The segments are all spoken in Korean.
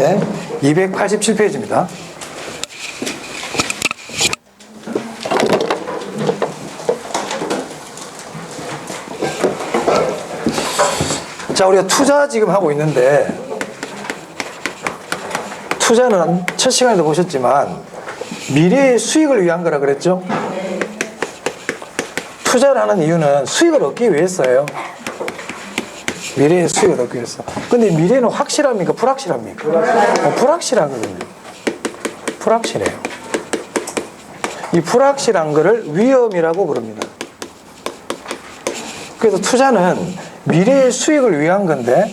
문제 287페이지입니다. 자, 우리가 투자 지금 하고 있는데, 투자는 첫 시간에도 보셨지만 미래의 수익을 위한 거라 그랬죠? 투자를 하는 이유는 수익을 얻기 위해서예요. 미래의 수익을 얻기 위해서. 근데 미래는 확실합니까? 불확실합니까? 불확실하거든요. 불확실해요. 이 불확실한 거를 위험이라고 부릅니다. 그래서 투자는 미래의 수익을 위한 건데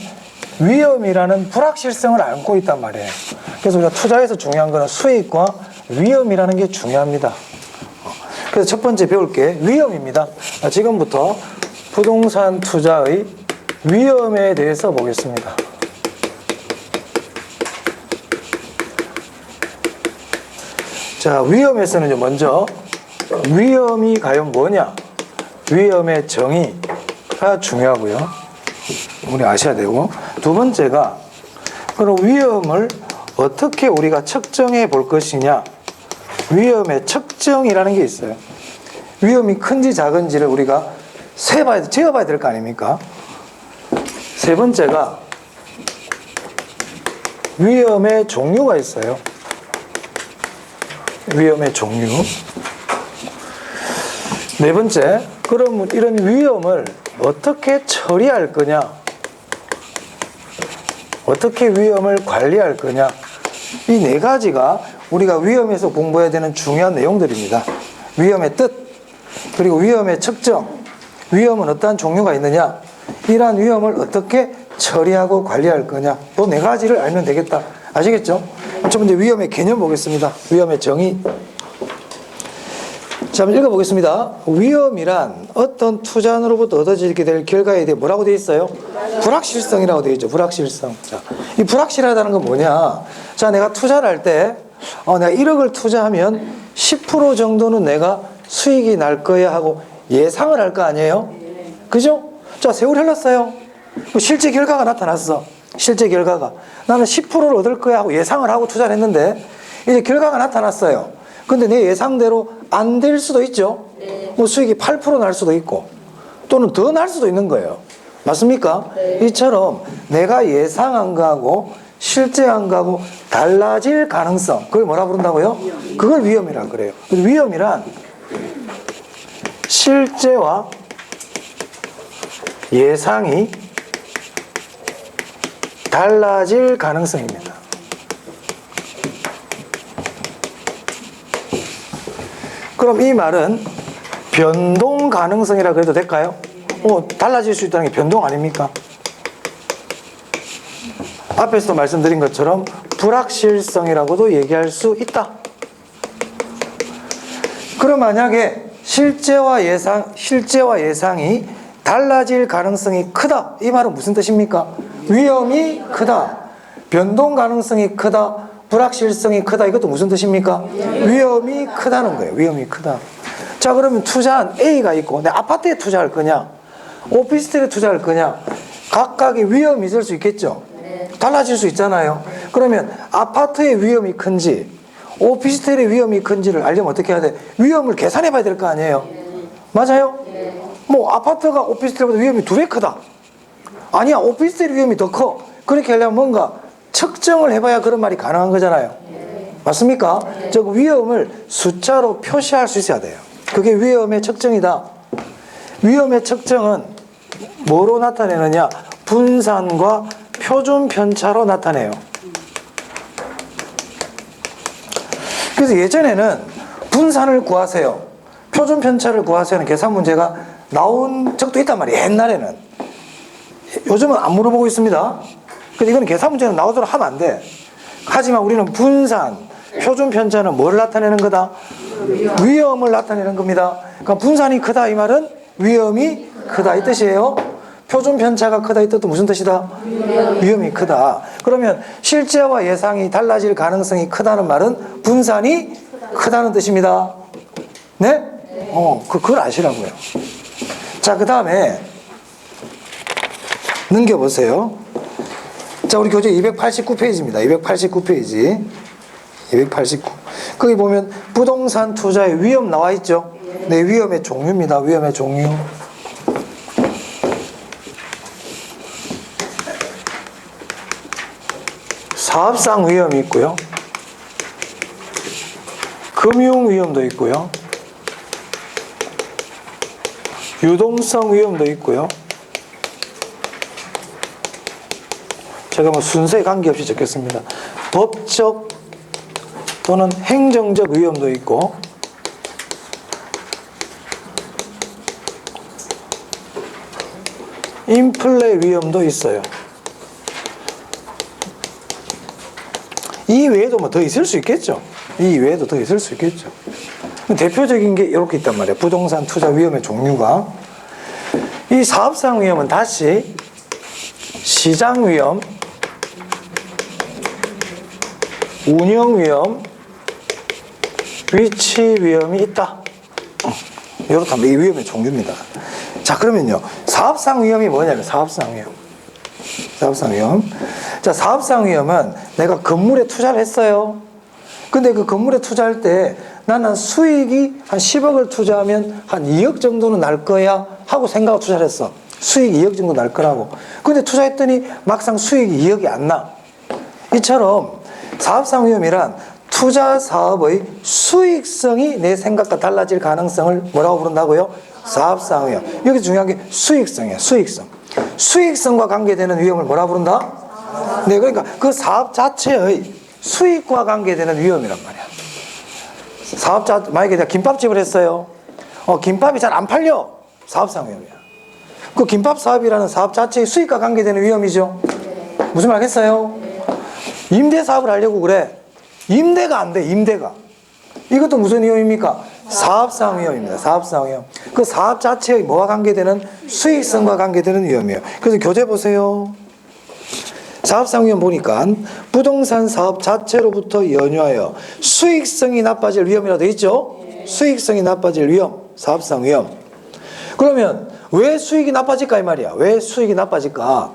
위험이라는 불확실성을 안고 있단 말이에요. 그래서 우리가 투자에서 중요한 거는 수익과 위험이라는 게 중요합니다. 그래서 첫 번째 배울 게 위험입니다. 지금부터 부동산 투자의 위험에 대해서 보겠습니다. 자, 위험에서는 먼저 위험이 과연 뭐냐? 위험의 정의가 중요하고요. 우리 아셔야 되고, 두 번째가 그럼 위험을 어떻게 우리가 측정해 볼 것이냐? 위험의 측정이라는 게 있어요. 위험이 큰지 작은지를 우리가 재어봐야 될 거 아닙니까? 세 번째가 위험의 종류가 있어요. 위험의 종류. 네 번째, 그럼 이런 위험을 어떻게 처리할 거냐? 어떻게 위험을 관리할 거냐? 이 네 가지가 우리가 위험에서 공부해야 되는 중요한 내용들입니다. 위험의 뜻, 그리고 위험의 측정, 위험은 어떠한 종류가 있느냐, 이러한 위험을 어떻게 처리하고 관리할 거냐, 또 네 가지를 알면 되겠다. 아시겠죠? 첫 번째 위험의 개념 보겠습니다. 위험의 정의. 자, 한번 읽어보겠습니다. 위험이란 어떤 투자로부터 얻어지게 될 결과에 대해 뭐라고 되어 있어요? 불확실성이라고 되어 있죠. 불확실성. 자, 이 불확실하다는 건 뭐냐? 자, 내가 투자를 할 때 내가 1억을 투자하면 10% 정도는 내가 수익이 날 거야 하고 예상을 할 거 아니에요? 그죠? 자, 세월이 흘렀어요. 실제 결과가 나타났어. 실제 결과가. 나는 10%를 얻을 거야 하고 예상을 하고 투자를 했는데 이제 결과가 나타났어요. 근데 내 예상대로 안 될 수도 있죠. 뭐 수익이 8% 날 수도 있고 또는 더 날 수도 있는 거예요. 맞습니까? 이처럼 내가 예상한 거하고 실제한 거하고 달라질 가능성, 그걸 뭐라 부른다고요? 그걸 위험이라고 그래요. 위험이란 실제와 예상이 달라질 가능성입니다. 그럼 이 말은 변동 가능성이라 그래도 될까요? 달라질 수 있다는 게 변동 아닙니까? 앞에서도 말씀드린 것처럼 불확실성이라고도 얘기할 수 있다. 그럼 만약에 실제와 예상이 달라질 가능성이 크다. 이 말은 무슨 뜻입니까? 위험이 크다. 변동 가능성이 크다. 불확실성이 크다. 이것도 무슨 뜻입니까? 위험이 크다는 거예요. 위험이 크다. 자, 그러면 투자한 A가 있고 내 아파트에 투자할 거냐? 오피스텔에 투자할 거냐? 각각의 위험이 있을 수 있겠죠? 달라질 수 있잖아요. 그러면 아파트의 위험이 큰지 오피스텔의 위험이 큰지를 알려면 어떻게 해야 돼? 위험을 계산해 봐야 될 거 아니에요? 맞아요? 뭐 아파트가 오피스텔보다 위험이 2배 크다. 아니야, 오피스텔 위험이 더 커. 그렇게 하려면 뭔가 측정을 해봐야 그런 말이 가능한 거잖아요. 맞습니까? 즉 위험을 숫자로 표시할 수 있어야 돼요. 그게 위험의 측정이다. 위험의 측정은 뭐로 나타내느냐? 분산과 표준 편차로 나타내요. 그래서 예전에는 분산을 구하세요, 표준 편차를 구하세요는 계산 문제가 나온 적도 있단 말이에요. 옛날에는. 요즘은 안 물어보고 있습니다. 근데 이건 계산 문제는 나오도록 하면 안 돼. 하지만 우리는 분산, 표준 편차는 뭘 나타내는 거다? 위험을 나타내는 겁니다. 그러니까 분산이 크다 이 말은 위험이 크다 이 뜻이에요. 표준 편차가 크다 이 뜻도 무슨 뜻이다? 위험이 크다. 그러면 실제와 예상이 달라질 가능성이 크다는 말은 분산이 크다는 뜻입니다. 네? 그걸 아시라고요. 자, 그 다음에 넘겨보세요. 자, 우리 교재 289페이지입니다. 289페이지. 289. 거기 보면 부동산 투자의 위험 나와 있죠? 네, 위험의 종류입니다. 위험의 종류. 사업상 위험이 있고요. 금융 위험도 있고요. 유동성 위험도 있고요. 제가 뭐 순서에 관계없이 적겠습니다. 법적 또는 행정적 위험도 있고, 인플레 위험도 있어요. 이 외에도 뭐 더 있을 수 있겠죠. 이 외에도 더 있을 수 있겠죠. 대표적인 게 이렇게 있단 말이에요. 부동산 투자 위험의 종류가. 이 사업상 위험은 다시 시장 위험, 운영 위험, 위치 위험이 있다. 이렇다. 이 위험의 종류입니다. 자, 그러면요. 사업상 위험이 뭐냐면 사업상 위험. 사업상 위험. 자, 사업상 위험은 내가 건물에 투자를 했어요. 근데 그 건물에 투자할 때 나는 수익이 한 10억을 투자하면 한 2억 정도는 날 거야 하고 생각하고 투자를 했어. 수익이 2억 정도 날 거라고. 근데 투자했더니 막상 수익이 2억이 안 나. 이처럼 사업상 위험이란 투자 사업의 수익성이 내 생각과 달라질 가능성을 뭐라고 부른다고요? 사업상 위험. 여기 중요한 게 수익성이에요. 수익성. 수익성과 관계되는 위험을 뭐라 부른다? 네, 그러니까 그 사업 자체의 수익과 관계되는 위험이란 말이야. 만약에 내가 김밥집을 했어요. 김밥이 잘 안 팔려. 사업상 위험이야. 그 김밥 사업이라는 사업 자체의 수익과 관계되는 위험이죠. 무슨 말 하겠어요? 임대 사업을 하려고 그래. 임대가 안 돼, 임대가. 이것도 무슨 위험입니까? 사업상 위험입니다. 사업상 위험. 그 사업 자체의 뭐와 관계되는 수익성과 관계되는 위험이에요. 그래서 교재 보세요. 사업상 위험 보니까 부동산 사업 자체로부터 연유하여 수익성이 나빠질 위험이라고 되어 있죠? 수익성이 나빠질 위험, 사업상 위험. 그러면 왜 수익이 나빠질까 이 말이야. 왜 수익이 나빠질까?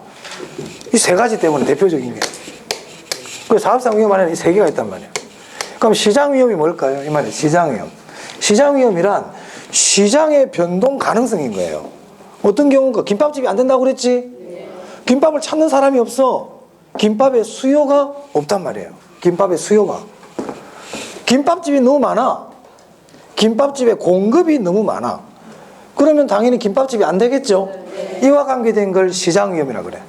이 세 가지 때문에 대표적인 게. 그 사업상 위험 안에는 이 세 개가 있단 말이야. 그럼 시장 위험이 뭘까요? 이 말이야. 시장 위험. 시장 위험이란 시장의 변동 가능성인 거예요. 어떤 경우가 김밥집이 안 된다고 그랬지? 김밥을 찾는 사람이 없어. 김밥의 수요가 없단 말이에요. 김밥의 수요가. 김밥집이 너무 많아. 김밥집의 공급이 너무 많아. 그러면 당연히 김밥집이 안 되겠죠. 이와 관계된 걸 시장 위험이라고 그래.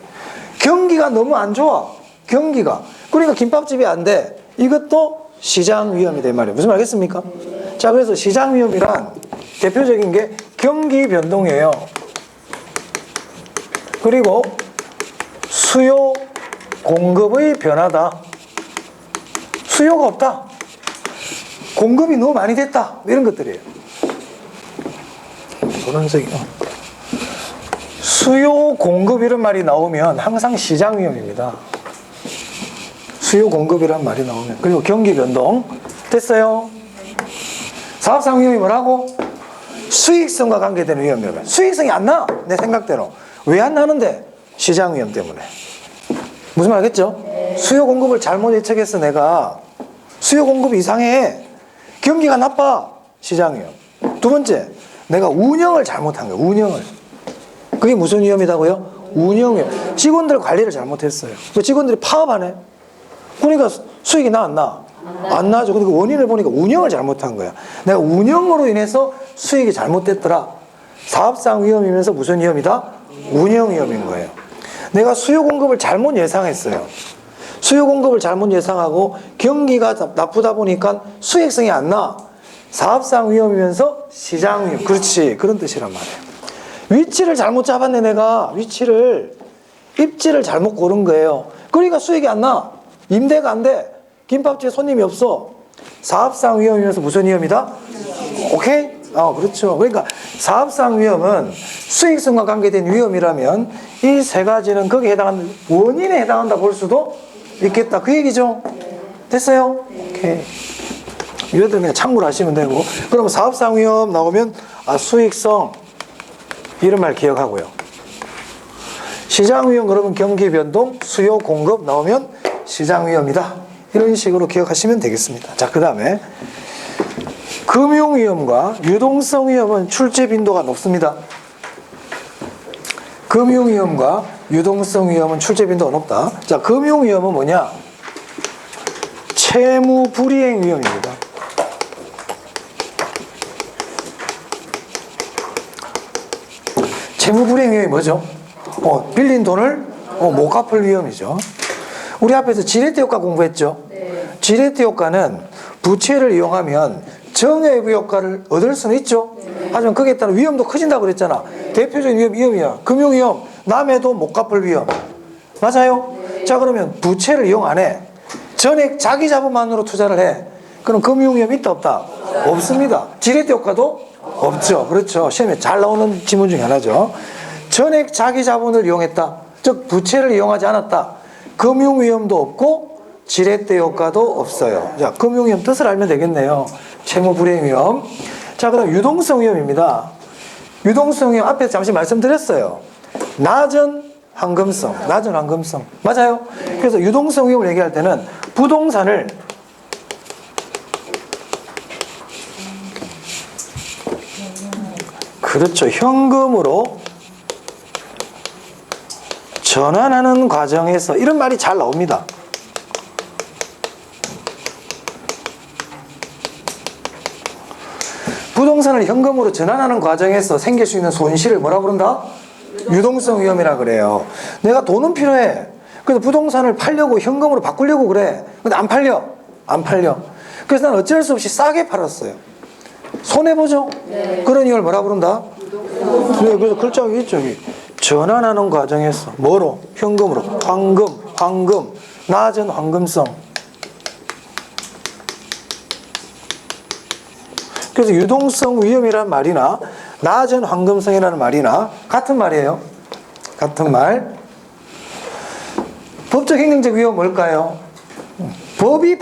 경기가 너무 안 좋아. 경기가. 그러니까 김밥집이 안 돼. 이것도 시장 위험이 된 말이에요. 무슨 말 알겠습니까? 자, 그래서 시장 위험이란 대표적인 게 경기 변동이에요. 그리고 수요 공급의 변화다. 수요가 없다. 공급이 너무 많이 됐다. 이런 것들이에요. 노란색이. 수요 공급 이런 말이 나오면 항상 시장 위험입니다. 수요 공급이란 말이 나오면. 그리고 경기 변동. 됐어요? 사업상 위험이 뭐라고? 수익성과 관계되는 위험이라고. 수익성이 안 나. 내 생각대로. 왜 안 나는데? 시장 위험 때문에. 무슨 말 알겠죠? 수요 공급을 잘못 예측했어 내가. 수요 공급이 이상해. 경기가 나빠. 시장 위험. 두 번째, 내가 운영을 잘못한 거야. 운영을. 그게 무슨 위험이라고요? 운영 위험. 직원들 관리를 잘못했어요. 그 직원들이 파업하네. 그러니까 수익이 나 안 나? 안 나죠. 그러니까 원인을 보니까 운영을 잘못한 거야. 내가 운영으로 인해서 수익이 잘못됐더라. 사업상 위험이면서 무슨 위험이다? 운영 위험인 거예요. 내가 수요 공급을 잘못 예상했어요. 수요 공급을 잘못 예상하고 경기가 나쁘다 보니까 수익성이 안 나. 사업상 위험이면서 시장 위험. 그렇지. 그런 뜻이란 말이에요. 위치를 잘못 잡았네 내가. 입지를 잘못 고른 거예요. 그러니까 수익이 안 나. 임대가 안 돼. 김밥집에 손님이 없어. 사업상 위험이면서 무슨 위험이다? 오케이? 그렇죠. 그러니까 사업상 위험은 수익성과 관계된 위험이라면 이 세 가지는 거기에 해당하는 원인에 해당한다 볼 수도 있겠다. 그 얘기죠? 됐어요? 오케이. 이래도 그냥 참고로 하시면 되고. 그럼 사업상 위험 나오면 수익성 이런 말 기억하고요. 시장 위험 그러면 경기 변동, 수요 공급 나오면 시장 위험이다. 이런 식으로 기억하시면 되겠습니다. 자, 그 다음에 금융 위험과 유동성 위험은 출제 빈도가 높습니다. 금융 위험과 유동성 위험은 출제 빈도가 높다. 자, 금융 위험은 뭐냐? 채무 불이행 위험입니다. 채무 불이행 위험이 뭐죠? 빌린 돈을 못 갚을 위험이죠. 우리 앞에서 지레트 효과 공부했죠? 네. 지레트 효과는 부채를 이용하면 정외부 효과를 얻을 수는 있죠. 네. 하지만 거기에 따른 위험도 커진다고 그랬잖아. 대표적인 위험이야. 금융위험, 남해도 못 갚을 위험. 맞아요? 네. 자, 그러면 부채를 이용 안 해. 전액 자기 자본만으로 투자를 해. 그럼 금융위험이 있다 없다? 없습니다. 지레트 효과도 없죠. 그렇죠. 시험에 잘 나오는 지문 중에 하나죠. 전액 자기 자본을 이용했다. 즉 부채를 이용하지 않았다. 금융위험도 없고 지렛대 효과도 없어요. 자, 금융위험 뜻을 알면 되겠네요. 채무 불이행 위험. 자, 그럼 유동성 위험입니다. 유동성 위험 앞에 잠시 말씀드렸어요. 낮은 황금성, 낮은 황금성. 맞아요? 그래서 유동성 위험을 얘기할 때는 부동산을 그렇죠. 현금으로 전환하는 과정에서 이런 말이 잘 나옵니다. 부동산을 현금으로 전환하는 과정에서 생길 수 있는 손실을 뭐라 부른다? 유동성 위험이라 그래요. 내가 돈은 필요해. 그래서 부동산을 팔려고 현금으로 바꾸려고 그래. 근데 안 팔려. 안 팔려. 그래서 난 어쩔 수 없이 싸게 팔았어요. 손해보죠? 네. 그런 이걸 뭐라 부른다? 네, 그래서 글자가 있죠. 여기. 전환하는 과정에서 뭐로? 현금으로. 황금, 낮은 황금성. 그래서 유동성 위험이라는 말이나 낮은 황금성이라는 말이나 같은 말이에요. 같은 말. 법적 행정적 위험은 뭘까요? 법이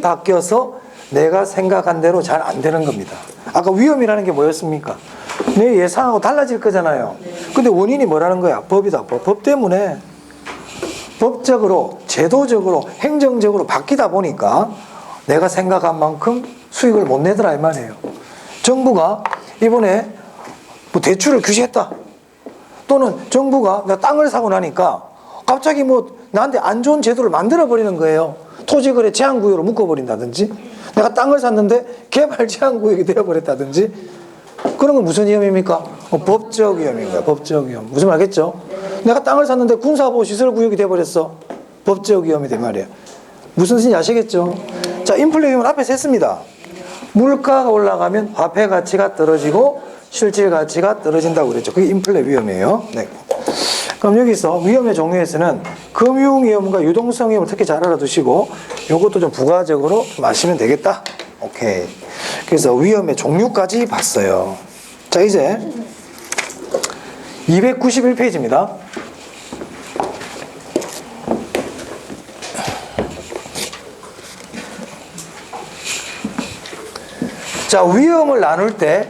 바뀌어서 내가 생각한 대로 잘 안 되는 겁니다. 아까 위험이라는 게 뭐였습니까? 내 예상하고 달라질 거잖아요. 근데 원인이 뭐라는 거야? 법이다. 법 때문에 법적으로, 제도적으로, 행정적으로 바뀌다 보니까 내가 생각한 만큼 수익을 못 내더라 이 말이에요. 정부가 이번에 뭐 대출을 규제했다. 또는 정부가 나 땅을 사고 나니까 갑자기 뭐 나한테 안 좋은 제도를 만들어 버리는 거예요. 토지거래 제한구역으로 묶어버린다든지, 내가 땅을 샀는데 개발 제한구역이 되어버렸다든지, 그런 건 무슨 위험입니까? 법적 위험입니다. 법적 위험. 무슨 말 알겠죠? 내가 땅을 샀는데 군사보호시설구역이 되어버렸어. 법적 위험이 된 말이에요. 무슨 뜻인지 아시겠죠? 자, 인플레 위험은 앞에서 했습니다. 물가가 올라가면 화폐 가치가 떨어지고 실질 가치가 떨어진다고 그랬죠. 그게 인플레 위험이에요. 네. 그럼 여기서 위험의 종류에서는 금융 위험과 유동성 위험을 특히 잘 알아두시고 이것도 좀 부가적으로 좀 아시면 되겠다. 오케이. 그래서 위험의 종류까지 봤어요. 자, 이제 291페이지입니다. 자, 위험을 나눌 때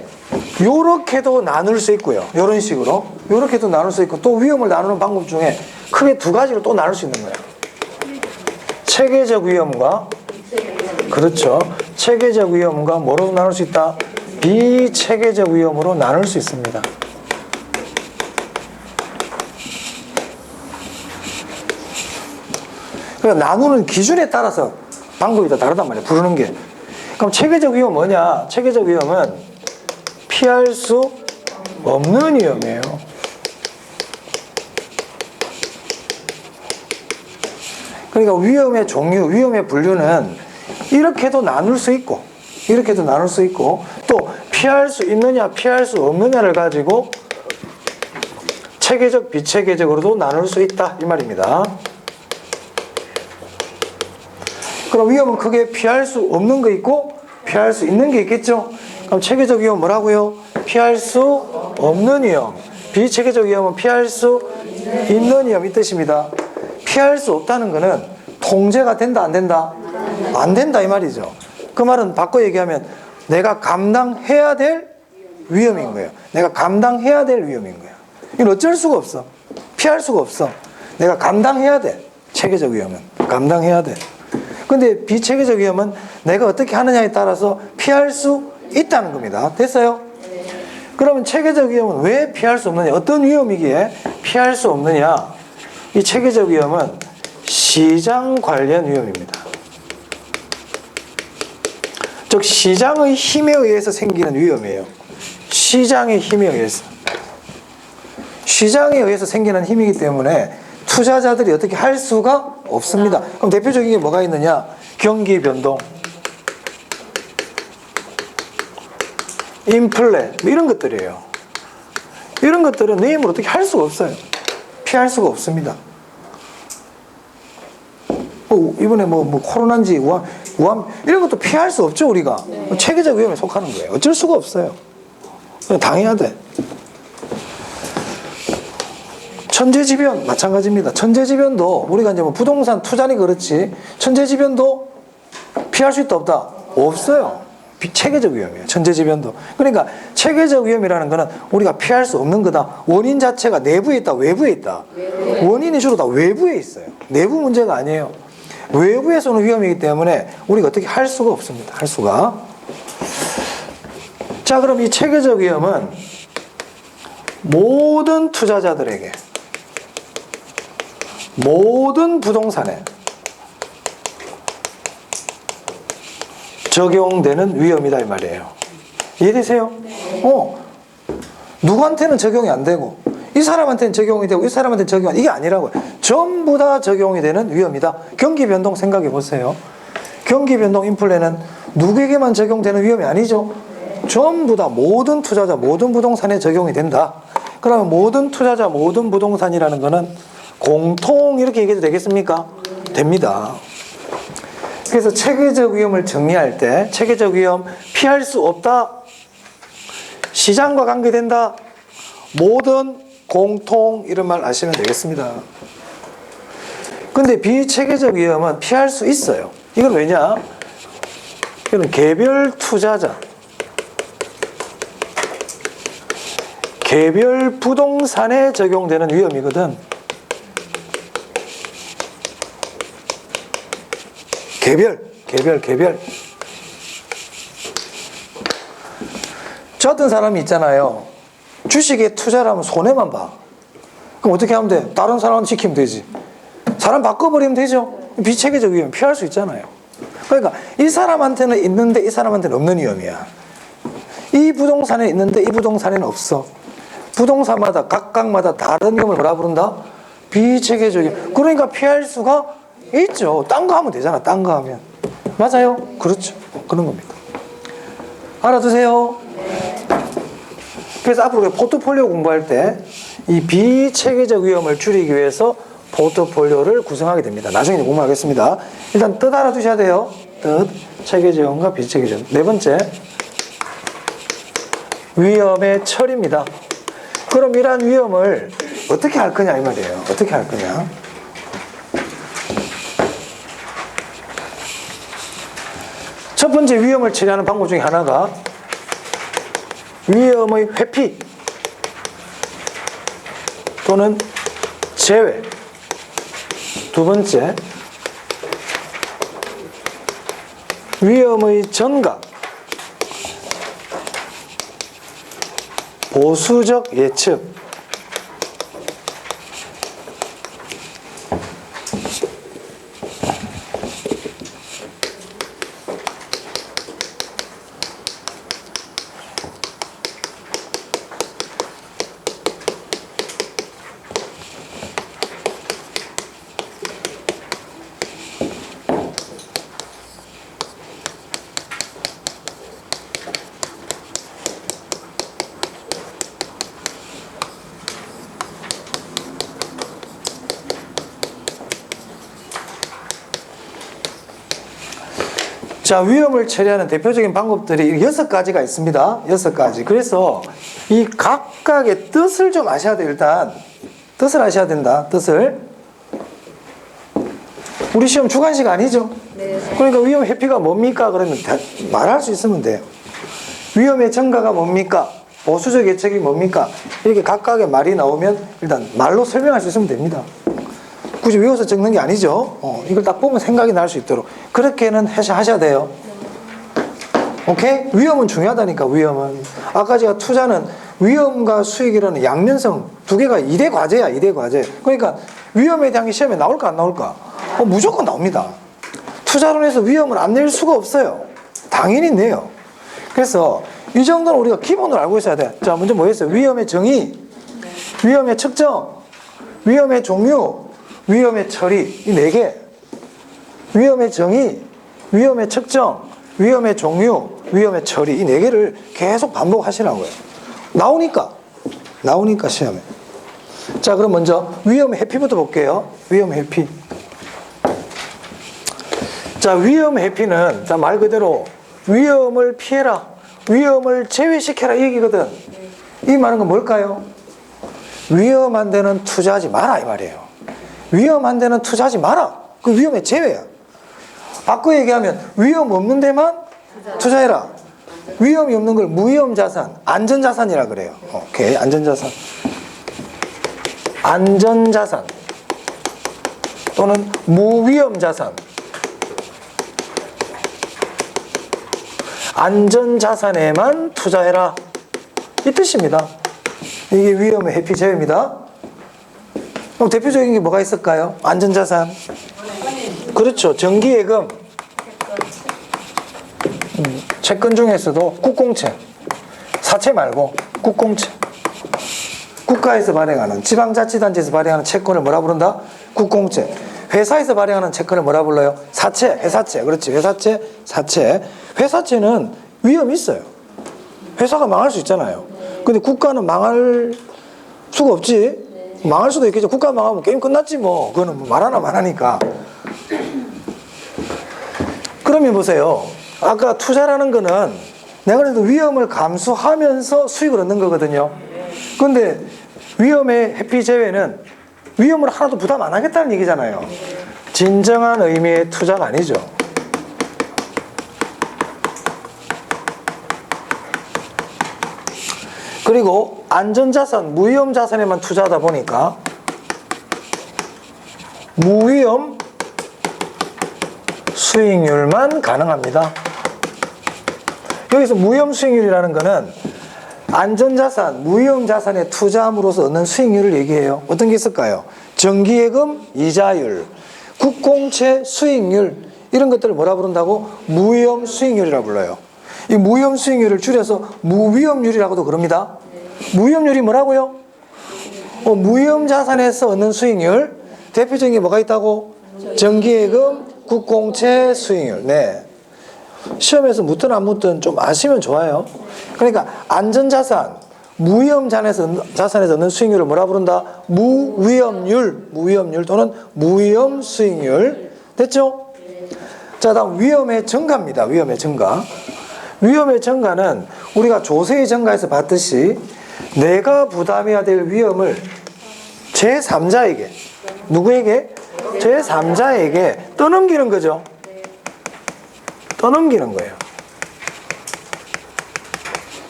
요렇게도 나눌 수 있고요. 요런 식으로. 요렇게도 나눌 수 있고, 또 위험을 나누는 방법 중에 크게 두 가지로 또 나눌 수 있는 거예요. 체계적 위험과, 그렇죠. 체계적 위험과 뭐로 나눌 수 있다? 비체계적 위험으로 나눌 수 있습니다. 그러니까 나누는 기준에 따라서 방법이 다 다르단 말이에요. 부르는 게. 그럼 체계적 위험 뭐냐? 체계적 위험은 피할 수 없는 위험이에요. 그러니까 위험의 종류, 위험의 분류는 이렇게도 나눌 수 있고, 이렇게도 나눌 수 있고, 또 피할 수 있느냐, 피할 수 없느냐를 가지고 체계적, 비체계적으로도 나눌 수 있다 이 말입니다. 그럼 위험은 크게 피할 수 없는 거 있고 피할 수 있는 게 있겠죠. 그럼 체계적 위험 뭐라고요? 피할 수 없는 위험. 비체계적 위험은 피할 수 있는 위험 이 뜻입니다. 피할 수 없다는 거는 통제가 된다 안 된다? 안 된다 이 말이죠. 그 말은 바꿔 얘기하면 내가 감당해야 될 위험인 거예요. 내가 감당해야 될 위험인 거예요. 이건 어쩔 수가 없어. 피할 수가 없어. 내가 감당해야 돼. 체계적 위험은. 감당해야 돼. 근데 비체계적 위험은 내가 어떻게 하느냐에 따라서 피할 수 있다는 겁니다. 됐어요? 그러면 체계적 위험은 왜 피할 수 없느냐? 어떤 위험이기에 피할 수 없느냐? 이 체계적 위험은 시장 관련 위험입니다. 즉 시장의 힘에 의해서 생기는 위험이에요. 시장의 힘에 의해서. 시장에 의해서 생기는 힘이기 때문에 투자자들이 어떻게 할 수가 없습니다. 그럼 대표적인 게 뭐가 있느냐? 경기 변동, 인플레, 뭐 이런 것들이에요. 이런 것들은 내 힘으로 어떻게 할 수가 없어요. 피할 수가 없습니다. 이번에 코로나인지 우한 이런 것도 피할 수 없죠, 우리가. 체계적 위험에 속하는 거예요. 어쩔 수가 없어요. 그냥 당해야 돼. 천재지변 마찬가지입니다. 천재지변도 우리가 이제 부동산 투자니 그렇지 천재지변도 피할 수 있다 없다? 없어요. 체계적 위험이에요. 천재지변도. 그러니까 체계적 위험이라는 거는 우리가 피할 수 없는 거다. 원인 자체가 내부에 있다, 외부에 있다. 원인이 주로 다 외부에 있어요. 내부 문제가 아니에요. 외부에서 오는 위험이기 때문에 우리가 어떻게 할 수가 없습니다. 할 수가. 자, 그럼 이 체계적 위험은 모든 투자자들에게, 모든 부동산에 적용되는 위험이다 이 말이에요. 이해되세요? 누구한테는 적용이 안 되고 이 사람한테는 적용이 되고 이 사람한테는 적용이 안 되고 이게 아니라고요. 전부 다 적용이 되는 위험이다. 경기 변동 생각해 보세요. 경기 변동 인플레는 누구에게만 적용되는 위험이 아니죠. 전부 다 모든 투자자, 모든 부동산에 적용이 된다. 그러면 모든 투자자, 모든 부동산이라는 거는 공통 이렇게 얘기해도 되겠습니까? 됩니다. 그래서 체계적 위험을 정리할 때 체계적 위험 피할 수 없다. 시장과 관계된다. 모든 공통 이런 말 아시면 되겠습니다. 근데 비체계적 위험은 피할 수 있어요. 이건 왜냐? 이건 개별 투자자, 개별 부동산에 적용되는 위험이거든. 개별. 저 어떤 사람이 있잖아요. 주식에 투자를 하면 손해만 봐. 그럼 어떻게 하면 돼? 다른 사람한테 시키면 되지. 사람 바꿔버리면 되죠. 비체계적 위험 피할 수 있잖아요. 그러니까 이 사람한테는 있는데 이 사람한테는 없는 위험이야. 이 부동산에 있는데 이 부동산에는 없어. 부동산마다 각각마다 다른 위험을 뭐라 부른다? 비체계적 위험. 그러니까 피할 수가 있죠. 딴 거 하면 되잖아. 딴 거 하면. 맞아요? 그렇죠. 그런 겁니다. 알아두세요. 그래서 앞으로 포트폴리오 공부할 때 이 비체계적 위험을 줄이기 위해서 포트폴리오를 구성하게 됩니다. 나중에 공부하겠습니다. 일단 뜻 알아두셔야 돼요. 뜻, 체계적 위험과 비체계적 위험. 네 번째, 위험의 처리입니다. 그럼 이러한 위험을 어떻게 할 거냐 이 말이에요. 어떻게 할 거냐. 첫 번째 위험을 처리하는 방법 중에 하나가 위험의 회피 또는 제외. 두 번째, 위험의 전각, 보수적 예측. 자, 위험을 처리하는 대표적인 방법들이 6가지가 있습니다. 6가지. 그래서 이 각각의 뜻을 좀 아셔야 돼요. 일단 뜻을 아셔야 된다. 뜻을. 우리 시험 주관식 아니죠? 네. 그러니까 위험 회피가 뭡니까? 그러면 말할 수 있으면 돼요. 위험의 전가가 뭡니까? 보수적 예측이 뭡니까? 이렇게 각각의 말이 나오면 일단 말로 설명할 수 있으면 됩니다. 굳이 외워서 적는 게 아니죠. 이걸 딱 보면 생각이 날 수 있도록 그렇게는 하셔야 돼요. 오케이? 위험은 중요하다니까. 위험은 아까 제가 투자는 위험과 수익이라는 양면성 두 개가 2대 과제야. 2대 과제. 그러니까 위험에 대한 게 시험에 나올까 안 나올까? 무조건 나옵니다. 투자론에서 위험을 안 낼 수가 없어요. 당연히 내요. 그래서 이 정도는 우리가 기본으로 알고 있어야 돼. 자, 먼저 뭐였어요? 위험의 정의, 위험의 측정, 위험의 종류, 위험의 처리. 이 4개. 위험의 정의, 위험의 측정, 위험의 종류, 위험의 처리. 이 4개를 계속 반복하시라고요. 나오니까 시험에. 자, 그럼 먼저 위험 회피부터 볼게요. 위험 회피. 자, 위험 회피는 자, 말 그대로 위험을 피해라, 위험을 제외시켜라 이 얘기거든. 이 말은 건 뭘까요? 위험한 데는 투자하지 마라 이 말이에요. 위험한 데는 투자하지 마라. 그 위험의 제외야. 바꿔 얘기하면 위험 없는 데만 투자해라. 위험이 없는 걸 무위험 자산, 안전자산이라 그래요. 오케이, 안전자산. 안전자산 또는 무위험 자산. 안전자산에만 투자해라 이 뜻입니다. 이게 위험의 회피 제외입니다. 그럼 대표적인 게 뭐가 있을까요? 안전자산. 그렇죠. 정기예금, 채권 중에서도 국공채, 사채 말고 국공채. 국가에서 발행하는, 지방자치단체에서 발행하는 채권을 뭐라 부른다? 국공채. 회사에서 발행하는 채권을 뭐라 불러요? 사채, 회사채. 그렇지, 회사채, 사채. 회사채는 위험이 있어요. 회사가 망할 수 있잖아요. 근데 국가는 망할 수가 없지. 망할 수도 있겠죠. 국가 망하면 게임 끝났지 뭐. 그거는 뭐 말하나 말하니까. 그러면 보세요. 아까 투자라는 거는 내가 그래도 위험을 감수하면서 수익을 얻는 거거든요. 근데 위험의 회피 제외는 위험을 하나도 부담 안 하겠다는 얘기잖아요. 진정한 의미의 투자가 아니죠. 그리고 안전자산, 무위험 자산에만 투자하다 보니까 무위험 수익률만 가능합니다. 여기서 무위험 수익률이라는 거는 안전자산, 무위험 자산에 투자함으로써 얻는 수익률을 얘기해요. 어떤 게 있을까요? 정기예금 이자율, 국공채 수익률, 이런 것들을 뭐라 부른다고? 무위험 수익률이라고 불러요. 이 무위험 수익률을 줄여서 무위험률이라고도 그럽니다. 무위험률이 뭐라고요? 무위험 자산에서 얻는 수익률. 대표적인 게 뭐가 있다고? 정기예금, 국공채 수익률. 네. 시험에서 묻든 안 묻든 좀 아시면 좋아요. 그러니까 안전자산, 무위험 자산에서 얻는 수익률을 뭐라 부른다? 무위험률, 무위험률 또는 무위험 수익률. 됐죠? 자, 다음 위험의 증가입니다. 위험의 증가. 위험의 증가는 우리가 조세의 증가에서 봤듯이 내가 부담해야 될 위험을 제3자에게, 누구에게? 제3자에게 떠넘기는 거죠. 떠넘기는 거예요.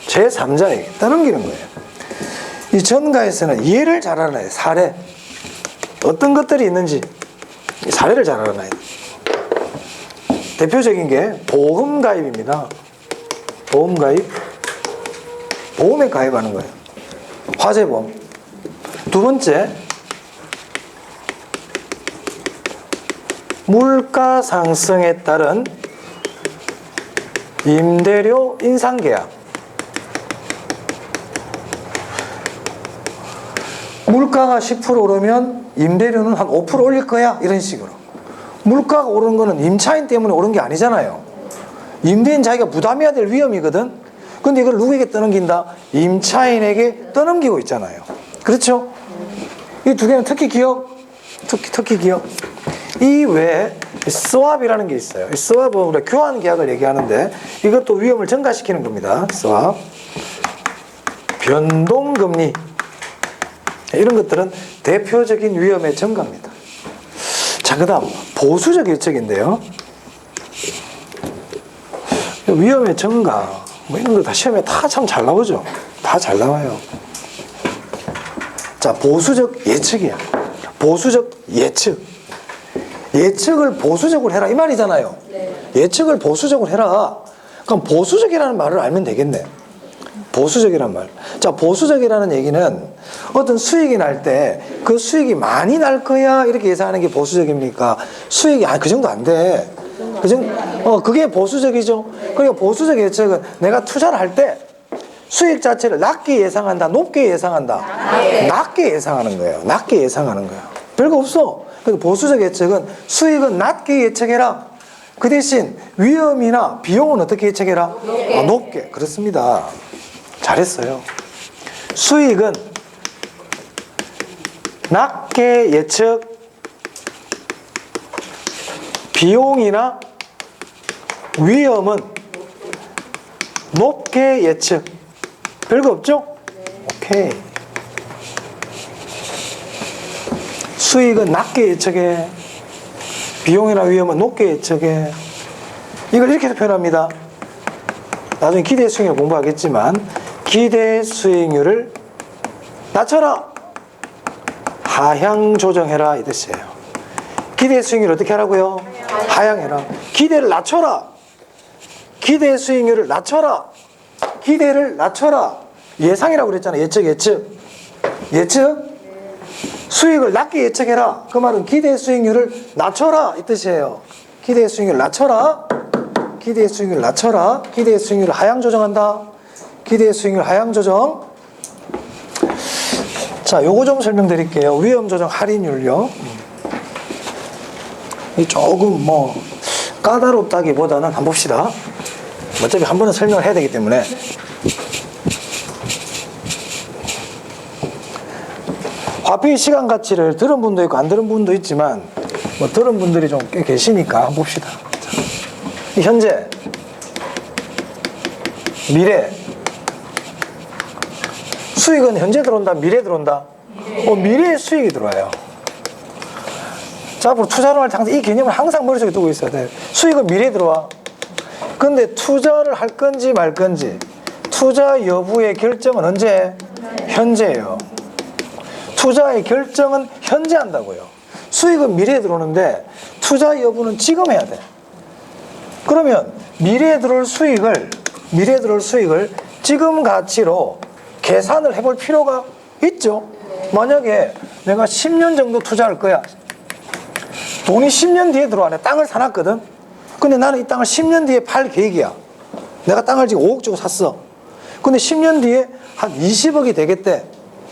제3자에게 떠넘기는 거예요. 이 전가에서는 이해를 잘 알아야 돼요. 사례. 어떤 것들이 있는지 사례를 잘 알아놔야 돼요. 대표적인 게 보험 가입입니다. 보험 가입. 보험에 가입하는 거예요. 화재보험. 두 번째, 물가 상승에 따른 임대료 인상 계약. 물가가 10% 오르면 임대료는 한 5% 올릴 거야. 이런 식으로. 물가가 오르는 거는 임차인 때문에 오른 게 아니잖아요. 임대인 자기가 부담해야 될 위험이거든. 근데 이걸 누구에게 떠넘긴다? 임차인에게 떠넘기고 있잖아요. 그렇죠? 이 두 개는 특히 기억. 특히 기억. 이 외에 스왑이라는 게 있어요. 이 스왑은 우리가 교환 계약을 얘기하는데 이것도 위험을 증가시키는 겁니다. 스왑. 변동금리. 이런 것들은 대표적인 위험의 증가입니다. 자, 그 다음 보수적 예측인데요. 위험의 증가 뭐 이런 거 다 시험에 다 참 잘 나오죠. 다 잘 나와요. 자, 보수적 예측이야. 보수적 예측. 예측을 보수적으로 해라 이 말이잖아요. 예측을 보수적으로 해라. 그럼 보수적이라는 말을 알면 되겠네. 보수적이란 말. 자, 보수적이라는 얘기는 어떤 수익이 날 때 그 수익이 많이 날 거야 이렇게 예상하는 게 보수적입니까? 수익이 그 정도 안 돼. 그게 보수적이죠. 그러니까 보수적 예측은 내가 투자를 할 때 수익 자체를 낮게 예상한다, 높게 예상한다. 낮게 예상하는 거예요. 낮게 예상하는 거예요. 별거 없어. 그래서 보수적 예측은 수익은 낮게 예측해라. 그 대신 위험이나 비용은 어떻게 예측해라? 높게. 그렇습니다. 잘했어요. 수익은 낮게 예측, 비용이나 위험은 높게 예측. 별거 없죠? 오케이. 수익은 낮게 예측해. 비용이나 위험은 높게 예측해. 이걸 이렇게 표현합니다. 나중에 기대 수익률 공부하겠지만 기대 수익률을 낮춰라. 하향 조정해라 이 뜻이에요. 기대 수익률 어떻게 하라고요? 하향해라. 기대를 낮춰라. 기대 수익률을 낮춰라. 기대를 낮춰라. 예상이라고 그랬잖아. 예측. 수익을 낮게 예측해라. 그 말은 기대 수익률을 낮춰라 이 뜻이에요. 기대 수익률을 낮춰라. 기대 수익률을 낮춰라. 기대 수익률을 하향 조정한다. 기대 수익률 하향 조정. 자, 요거 좀 설명드릴게요. 위험 조정 할인율요. 조금 까다롭다기보다는 한번 봅시다. 어차피 한 번은 설명을 해야 되기 때문에. 화폐의 시간 가치를 들은 분도 있고 안 들은 분도 있지만 들은 분들이 좀 꽤 계시니까 한번 봅시다. 자, 현재, 미래. 수익은 현재 들어온다, 미래 들어온다? 미래의 수익이 들어와요. 자, 앞으로 투자를 할 때 항상 이 개념을 항상 머릿속에 두고 있어야 돼. 수익은 미래에 들어와. 근데 투자를 할 건지 말 건지, 투자 여부의 결정은 언제? 현재예요. 투자의 결정은 현재 한다고요. 수익은 미래에 들어오는데 투자 여부는 지금 해야 돼. 그러면 미래에 들어올 수익을 지금 가치로 계산을 해볼 필요가 있죠. 만약에 내가 10년 정도 투자할 거야. 돈이 10년 뒤에 들어와. 내가 땅을 사놨거든. 근데 나는 이 땅을 10년 뒤에 팔 계획이야. 내가 땅을 지금 5억 주고 샀어. 근데 10년 뒤에 한 20억이 되겠대.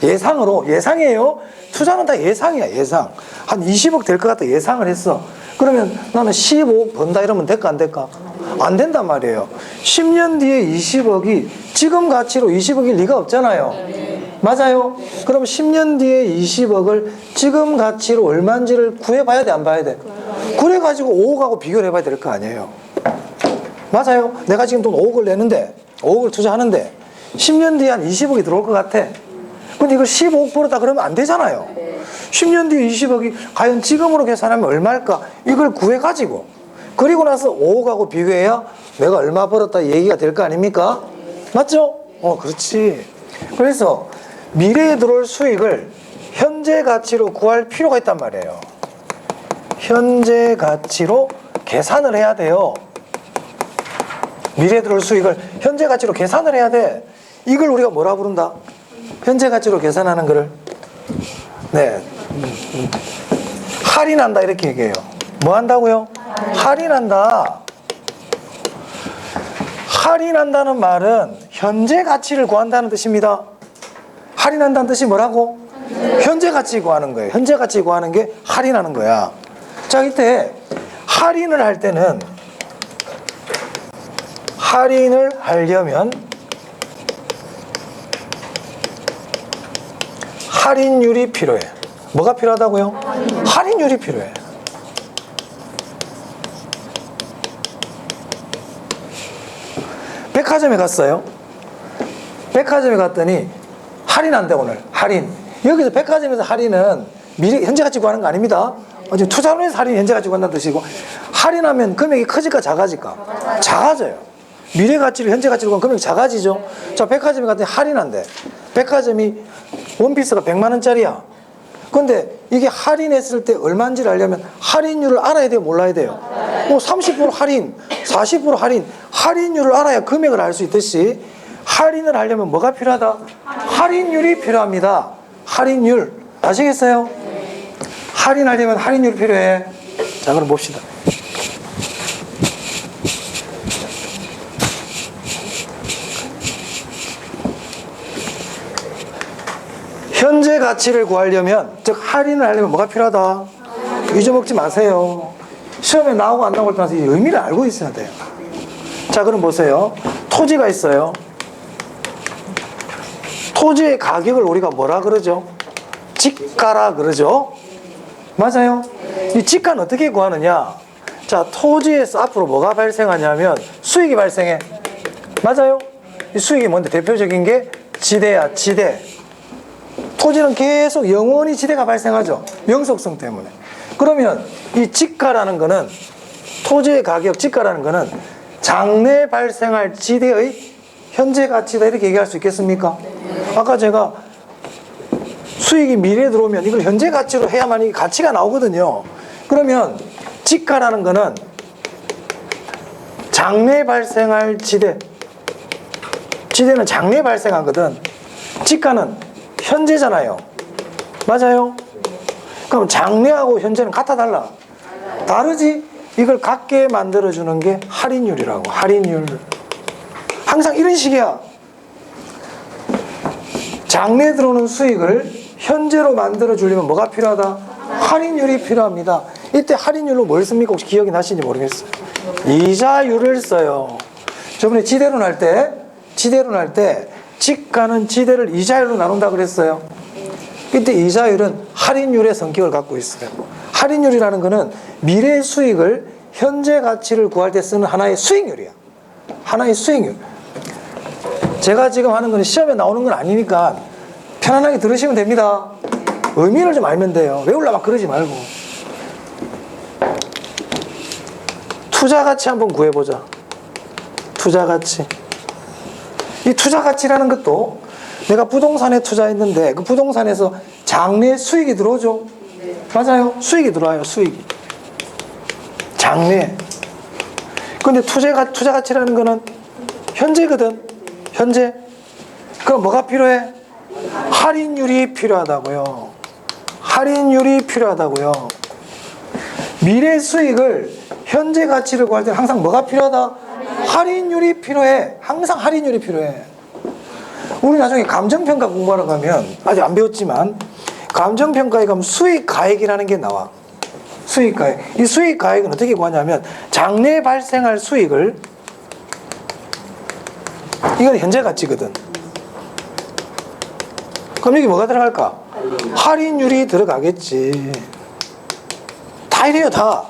예상이에요. 투자는 다 예상이야, 예상. 한 20억 될 것 같다 예상을 했어. 그러면 나는 15억 번다 이러면 될까 안 될까? 안 된단 말이에요. 10년 뒤에 20억이 지금 가치로 20억일 리가 없잖아요. 맞아요? 그럼 10년 뒤에 20억을 지금 가치로 얼마인지를 구해봐야 돼, 안 봐야 돼? 그래가지고 5억하고 비교를 해봐야 될 거 아니에요. 맞아요? 내가 지금 돈 5억을 내는데 5억을 투자하는데 10년 뒤에 한 20억이 들어올 것 같아. 근데 이걸 15억 벌었다 그러면 안 되잖아요. 10년 뒤에 20억이 과연 지금으로 계산하면 얼마일까? 이걸 구해가지고 그리고 나서 5억하고 비교해야 내가 얼마 벌었다 얘기가 될 거 아닙니까? 맞죠? 그렇지. 그래서 미래에 들어올 수익을 현재 가치로 구할 필요가 있단 말이에요. 현재 가치로 계산을 해야 돼요. 미래에 들어올 수익을 현재 가치로 계산을 해야 돼. 이걸 우리가 뭐라 부른다? 현재 가치로 계산하는 거를 할인한다 이렇게 얘기해요. 뭐 한다고요? 할인한다. 할인한다는 말은 현재 가치를 구한다는 뜻입니다. 할인한다는 뜻이 뭐라고? 현재 가치 구하는 거예요. 현재 가치 구하는 게 할인하는 거야. 자, 이때 할인을 할 때는 할인을 하려면 할인율이 필요해. 뭐가 필요하다고요? 할인율이 필요해. 백화점에 갔어요. 백화점에 갔더니 할인한대 오늘. 할인. 여기서 백화점에서 할인은 미래 현재 가치 구하는 거 아닙니다. 지금 투자론에서 할인 현재 가치 구한다는 뜻이고 할인하면 금액이 커질까 작아질까? 작아져요. 미래 가치를 현재 가치로 보면 금액이 작아지죠. 자, 백화점에 갔더니 할인한대. 백화점이 원피스가 100만 원짜리야. 근데 이게 할인했을 때 얼마인지를 알려면 할인율을 알아야 돼요, 몰라야 돼요? 뭐 30% 할인, 40% 할인, 할인율을 알아야 금액을 알 수 있듯이 할인을 하려면 뭐가 필요하다? 할인율이 필요합니다. 할인율. 아시겠어요? 할인하려면 할인율이 필요해. 자, 그럼 봅시다. 현재 가치를 구하려면, 즉 할인을 하려면 뭐가 필요하다? 잊어먹지 마세요. 시험에 나오고 안 나오고 따라서 이 의미를 알고 있어야 돼요. 자, 그럼 보세요. 토지가 있어요. 토지의 가격을 우리가 뭐라 그러죠? 지가라 그러죠? 맞아요? 이 지가는 어떻게 구하느냐? 자, 토지에서 앞으로 뭐가 발생하냐면 수익이 발생해. 맞아요? 이 수익이 뭔데? 대표적인 게 지대야, 지대. 토지는 계속 영원히 지대가 발생하죠. 명속성 때문에. 그러면 이 지가라는 거는, 토지의 가격 지가라는 거는 장래 발생할 지대의 현재 가치다 이렇게 얘기할 수 있겠습니까? 아까 제가 수익이 미래에 들어오면 이걸 현재 가치로 해야만 이 가치가 나오거든요. 그러면 지가라는 거는 장래 발생할 지대. 지대는 장래 발생하거든. 지가는 현재잖아요. 맞아요? 그럼 장래하고 현재는 같아 달라? 다르지? 이걸 같게 만들어주는 게 할인율이라고. 할인율. 항상 이런 식이야. 장래에 들어오는 수익을 현재로 만들어주려면 뭐가 필요하다? 할인율이 필요합니다. 이때 할인율로 뭘 씁니까? 혹시 기억이 나시는지 모르겠어요. 이자율을 써요. 저번에 지대론 할 때 지가는 지대를 이자율로 나눈다 그랬어요. 이때 이자율은 할인율의 성격을 갖고 있어요. 할인율이라는 거는 미래 수익을 현재 가치를 구할 때 쓰는 하나의 수익률이야. 하나의 수익률. 제가 지금 하는 건 시험에 나오는 건 아니니까 편안하게 들으시면 됩니다. 의미를 좀 알면 돼요. 외우려고 막 그러지 말고. 투자 가치 한번 구해보자. 투자 가치. 이 투자 가치라는 것도 내가 부동산에 투자했는데 그 부동산에서 장래 수익이 들어오죠. 맞아요. 수익이 들어와요. 수익이. 장래. 근데 투자 가치라는 거는 현재거든. 현재. 그럼 뭐가 필요해? 할인율이 필요하다고요. 할인율이 필요하다고요. 미래 수익을 현재 가치를 구할 때는 항상 뭐가 필요하다? 할인율이 필요해. 항상 할인율이 필요해. 우리 나중에 감정평가 공부하러 가면, 아직 안 배웠지만 감정평가에 가면 수익가액이라는 게 나와. 수익가액. 이 수익가액은 어떻게 구하냐면 장래에 발생할 수익을, 이건 현재 가치거든. 그럼 여기 뭐가 들어갈까? 할인율이 들어가겠지. 다 이래요, 다.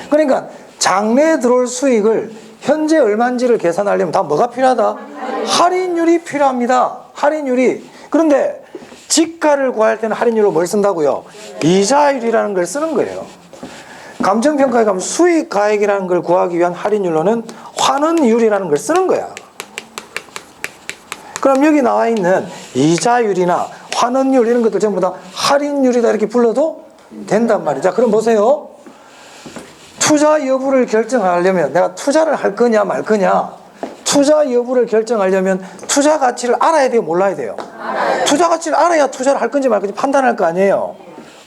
그러니까 장래에 들어올 수익을 현재 얼마인지를 계산하려면 다 뭐가 필요하다? 할인율이 필요합니다. 할인율이. 그런데 지가를 구할 때는 할인율로 뭘 쓴다고요? 이자율이라는 걸 쓰는 거예요. 감정평가에 가면 수익가액이라는 걸 구하기 위한 할인율로는 환원율이라는 걸 쓰는 거야. 그럼 여기 나와 있는 이자율이나 환원율 이런 것들 전부 다 할인율이다 이렇게 불러도 된단 말이죠. 자, 그럼 보세요. 투자 여부를 결정하려면 내가 투자를 할 거냐 말 거냐, 투자 여부를 결정하려면 투자 가치를 알아야 돼요, 몰라야 돼요? 투자 가치를 알아야 투자를 할 건지 말 건지 판단할 거 아니에요.